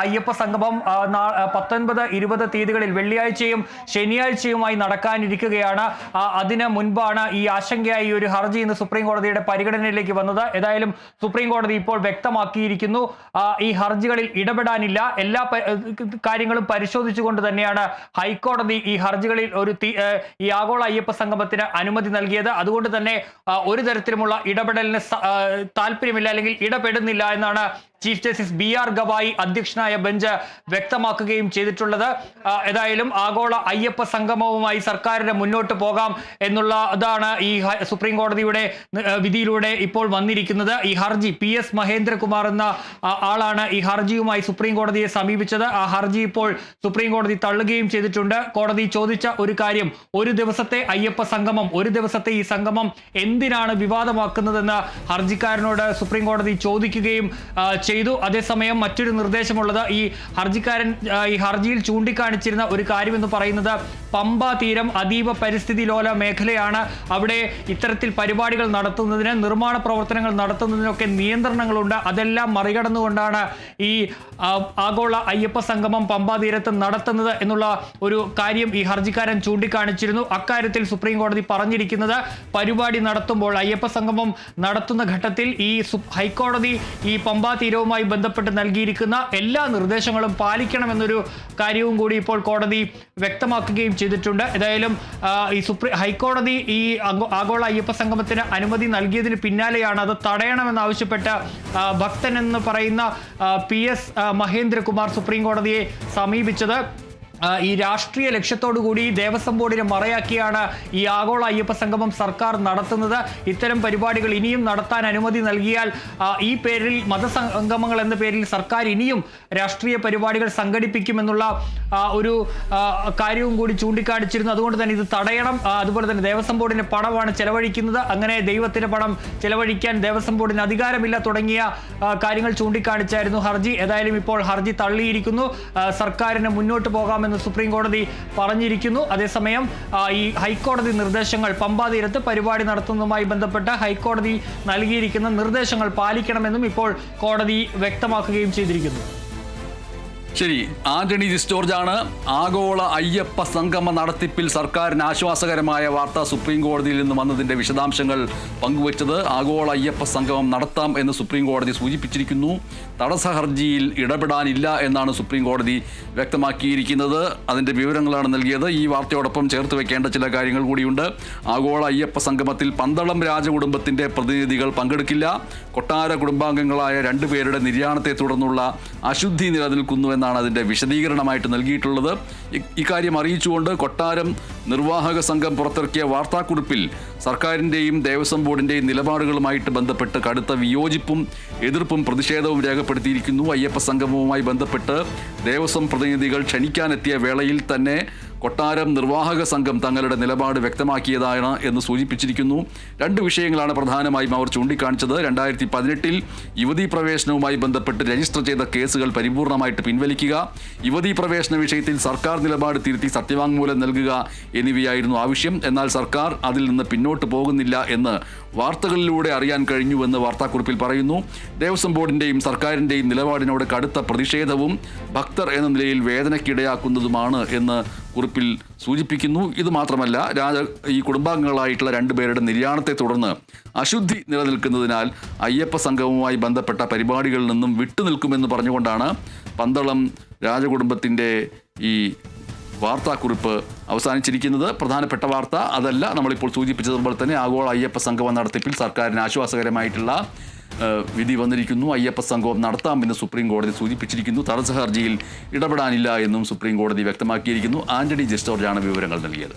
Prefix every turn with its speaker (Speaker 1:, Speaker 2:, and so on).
Speaker 1: അയ്യപ്പ സംഗമം 19, 20 തീയതികളിൽ വെള്ളിയാഴ്ചയും ശനിയാഴ്ചയുമായി നടക്കാനിരിക്കുകയാണ്. അതിന് മുൻപാണ് ഈ ആശങ്കയായി ഒരു ഹർജി ഇന്ന് സുപ്രീം കോടതിയുടെ പരിഗണനയിലേക്ക് വന്നത്. ഏതായാലും സുപ്രീം കോടതി ഇപ്പോൾ വ്യക്തമാക്കിയിരിക്കുന്നു, ഈ ഹർജികളിൽ ഇടപെടാനില്ല. എല്ലാ കാര്യങ്ങളും പരിശോധിച്ചുകൊണ്ട് തന്നെയാണ് ഹൈക്കോടതി ഈ ഹർജികളിൽ ഈ ആഗോള അയ്യപ്പ സംഗമത്തിന് അനുമതി നൽകിയത്. അതുകൊണ്ട് തന്നെ ഒരു തരത്തിലുമുള്ള ഇടപെടലിന് താല്പര്യമില്ല, അല്ലെങ്കിൽ ഇടപെടുന്നില്ല എന്നാണ് ചീഫ് ജസ്റ്റിസ് BR ഗവായി അധ്യക്ഷനായ ബെഞ്ച് വ്യക്തമാക്കുകയും ചെയ്തിട്ടുള്ളത്. ഏതായാലും ആഗോള അയ്യപ്പ സംഗമവുമായി സർക്കാരിന് മുന്നോട്ട് പോകാം എന്നുള്ളതാണ് ഈ സുപ്രീം കോടതിയുടെ വിധിയിലൂടെ ഇപ്പോൾ വന്നിരിക്കുന്നത്. ഈ ഹർജി PS മഹേന്ദ്രകുമാർ എന്ന ആളാണ് ഈ ഹർജിയുമായി സുപ്രീം കോടതിയെ സമീപിച്ചത്. ആ ഹർജി ഇപ്പോൾ സുപ്രീം കോടതി തള്ളുകയും ചെയ്തിട്ടുണ്ട്. കോടതി ചോദിച്ച ഒരു കാര്യം, ഒരു ദിവസത്തെ അയ്യപ്പ സംഗമം, ഒരു ദിവസത്തെ ഈ സംഗമം എന്തിനാണ് വിവാദമാക്കുന്നതെന്ന് ഹർജിക്കാരനോട് സുപ്രീം കോടതി ചോദിക്കുകയും ചെയ്തു. അതേസമയം മറ്റൊരു നിർദ്ദേശമുള്ളത്, ഈ ഹർജിക്കാരൻ ഈ ഹർജിയിൽ ചൂണ്ടിക്കാണിച്ചിരുന്ന ഒരു കാര്യം എന്ന് പറയുന്നത്, പമ്പ തീരം അതീവ പരിസ്ഥിതി ലോല മേഖലയാണ്. അവിടെ ഇത്തരത്തിൽ പരിപാടികൾ നടത്തുന്നതിന്, നിർമ്മാണ പ്രവർത്തനങ്ങൾ നടത്തുന്നതിനൊക്കെ നിയന്ത്രണങ്ങളുണ്ട്. അതെല്ലാം മറികടന്നുകൊണ്ടാണ് ഈ ആഗോള അയ്യപ്പ സംഗമം പമ്പ തീരത്ത് നടത്തുന്നത് എന്നുള്ള ഒരു കാര്യം ഈ ഹർജിക്കാരൻ ചൂണ്ടിക്കാണിച്ചിരുന്നു. അക്കാര്യത്തിൽ സുപ്രീം കോടതി പറഞ്ഞിരിക്കുന്നത്, പരിപാടി നടത്തുമ്പോൾ, അയ്യപ്പ സംഗമം നടത്തുന്ന ഘട്ടത്തിൽ ഈ ഹൈക്കോടതി ഈ പമ്പ തീരവുമായി ബന്ധപ്പെട്ട് നൽകിയിരിക്കുന്ന എല്ലാ നിർദ്ദേശങ്ങളും പാലിക്കണമെന്നൊരു കാര്യവും കൂടി ഇപ്പോൾ കോടതി വ്യക്തമാക്കുകയും ചെയ്തിട്ടുണ്ട്. ഏതായാലും ഈ ഹൈക്കോടതി ഈ ആഗോള അയ്യപ്പ സംഗമത്തിന് അനുമതി നൽകിയതിന് പിന്നാലെയാണ് അത് തടയണമെന്നാവശ്യപ്പെട്ട് ഭക്തൻ എന്ന് പറയുന്ന PS മഹേന്ദ്രകുമാർ സുപ്രീം കോടതിയെ സമീപിച്ചത്. ഈ രാഷ്ട്രീയ ലക്ഷ്യത്തോടുകൂടി ദേവസ്വം ബോർഡിനെ മറയാക്കിയാണ് ഈ ആഗോള അയ്യപ്പ സംഗമം സർക്കാർ നടത്തുന്നത്. ഇത്തരം പരിപാടികൾ ഇനിയും നടത്താൻ അനുമതി നൽകിയാൽ ഈ പേരിൽ മതസംഗമങ്ങൾ എന്ന പേരിൽ സർക്കാർ ഇനിയും രാഷ്ട്രീയ പരിപാടികൾ സംഘടിപ്പിക്കുമെന്നുള്ള ഒരു കാര്യവും കൂടി ചൂണ്ടിക്കാണിച്ചിരുന്നു. അതുകൊണ്ട് തന്നെ ഇത് തടയണം. അതുപോലെ തന്നെ ദേവസ്വം ബോർഡിന്റെ പണമാണ് ചെലവഴിക്കുന്നത്, അങ്ങനെ ദൈവത്തിന്റെ പണം ചെലവഴിക്കാൻ ദേവസ്വം ബോർഡിന് അധികാരമില്ല തുടങ്ങിയ കാര്യങ്ങൾ ചൂണ്ടിക്കാണിച്ചായിരുന്നു ഹർജി. ഏതായാലും ഇപ്പോൾ ഹർജി തള്ളിയിരിക്കുന്നു. സർക്കാരിന് മുന്നോട്ട് പോകാമെന്ന് സുപ്രീം കോടതി പറഞ്ഞിരിക്കുന്നു. അതേസമയം ഈ ഹൈക്കോടതി നിർദ്ദേശങ്ങൾ, പമ്പാ തീരത്ത് പരിപാടി നടത്തുന്നതുമായി ബന്ധപ്പെട്ട് ഹൈക്കോടതി നൽകിയിരിക്കുന്ന നിർദ്ദേശങ്ങൾ പാലിക്കണമെന്നും ഇപ്പോൾ കോടതി വ്യക്തമാക്കുകയും ചെയ്തിരിക്കുന്നു.
Speaker 2: ശരി, ആന്റണി ജി ജോർജാണ് ആഗോള അയ്യപ്പ സംഗമ നടത്തിപ്പിൽ സർക്കാരിന് ആശ്വാസകരമായ വാർത്ത സുപ്രീം കോടതിയിൽ നിന്ന് വന്നതിന്റെ വിശദാംശങ്ങൾ പങ്കുവച്ചത്. ആഗോള അയ്യപ്പ സംഗമം നടത്താം എന്ന് സുപ്രീം കോടതി സൂചിപ്പിച്ചിരിക്കുന്നു. തടസ്സ ഹർജിയിൽ ഇടപെടാനില്ല എന്നാണ് സുപ്രീം കോടതി വ്യക്തമാക്കിയിരിക്കുന്നത്. അതിന്റെ വിവരങ്ങളാണ് നൽകിയത്. ഈ വാർത്തയോടൊപ്പം ചേർത്ത് വെക്കേണ്ട ചില കാര്യങ്ങൾ കൂടിയുണ്ട്. ആഗോള അയ്യപ്പ സംഗമത്തിൽ പന്തളം രാജകുടുംബത്തിന്റെ പ്രതിനിധികൾ പങ്കെടുക്കില്ല. കൊട്ടാര കുടുംബാംഗങ്ങളായ 2 പേരുടെ നിര്യാണത്തെ തുടർന്നുള്ള അശുദ്ധി നിലനിൽക്കുന്നു എന്നാണ് അതിൻ്റെ വിശദീകരണമായിട്ട് നൽകിയിട്ടുള്ളത്. ഇക്കാര്യം അറിയിച്ചുകൊണ്ട് കൊട്ടാരം നിർവാഹക സംഘം പുറത്തിറക്കിയ വാർത്താക്കുറിപ്പിൽ സർക്കാരിൻ്റെയും ദേവസ്വം ബോർഡിൻ്റെയും നിലപാടുകളുമായിട്ട് ബന്ധപ്പെട്ട് കടുത്ത വിയോജിപ്പും എതിർപ്പും പ്രതിഷേധവും രേഖപ്പെടുത്തിയിരിക്കുന്നു. അയ്യപ്പ സംഗമവുമായി ബന്ധപ്പെട്ട് ദേവസ്വം പ്രതിനിധികൾ ക്ഷണിക്കാനെത്തിയ വേളയിൽ തന്നെ കൊട്ടാരം നിർവാഹക സംഘം തങ്ങളുടെ നിലപാട് വ്യക്തമാക്കിയതാണ് എന്ന് സൂചിപ്പിച്ചിരിക്കുന്നു. 2 വിഷയങ്ങളാണ് പ്രധാനമായും അവർ ചൂണ്ടിക്കാണിച്ചത്. 2018 യുവതീ പ്രവേശനവുമായി ബന്ധപ്പെട്ട് രജിസ്റ്റർ ചെയ്ത കേസുകൾ പരിപൂർണമായിട്ട് പിൻവലിക്കുക, യുവതീ പ്രവേശന വിഷയത്തിൽ സർക്കാർ നിലപാട് തിരുത്തി സത്യവാങ്മൂലം നൽകുക എന്നിവയായിരുന്നു ആവശ്യം. എന്നാൽ സർക്കാർ അതിൽ നിന്ന് പിന്നോട്ട് പോകുന്നില്ല എന്ന് വാർത്തകളിലൂടെ അറിയാൻ കഴിഞ്ഞുവെന്ന് വാർത്താക്കുറിപ്പിൽ പറയുന്നു. ദേവസ്വം ബോർഡിൻ്റെയും സർക്കാരിൻ്റെയും നിലപാടിനോട് കടുത്ത പ്രതിഷേധവും ഭക്തർ എന്ന നിലയിൽ വേദനയ്ക്കിടയാക്കുന്നതുമാണ് എന്ന് കുറിപ്പിൽ സൂചിപ്പിക്കുന്നു. ഇത് മാത്രമല്ല, ഈ കുടുംബാംഗങ്ങളായിട്ടുള്ള 2 പേരുടെ നിര്യാണത്തെ തുടർന്ന് അശുദ്ധി നിലനിൽക്കുന്നതിനാൽ അയ്യപ്പ സംഗമവുമായി ബന്ധപ്പെട്ട പരിപാടികളിൽ നിന്നും വിട്ടുനിൽക്കുമെന്ന് പറഞ്ഞുകൊണ്ടാണ് പന്തളം രാജകുടുംബത്തിൻ്റെ ഈ വാർത്താക്കുറിപ്പ് അവസാനിച്ചിരിക്കുന്നത്. പ്രധാനപ്പെട്ട വാർത്ത അതല്ല, നമ്മളിപ്പോൾ സൂചിപ്പിച്ചതുപോലെ തന്നെ ആഗോള അയ്യപ്പ സംഗമ നടത്തിപ്പിൽ സർക്കാരിന് ആശ്വാസകരമായിട്ടുള്ള വിധി വന്നിരിക്കുന്നു. അയ്യപ്പ സംഗമം നടത്താമെന്ന് സുപ്രീം കോടതി സൂചിപ്പിച്ചിരിക്കുന്നു. തടസ്സ ഹർജിയിൽ ഇടപെടാനില്ല എന്നും സുപ്രീം കോടതി വ്യക്തമാക്കിയിരിക്കുന്നു. ആന്റണി ജി ജോർജാണ് വിവരങ്ങൾ നൽകിയത്.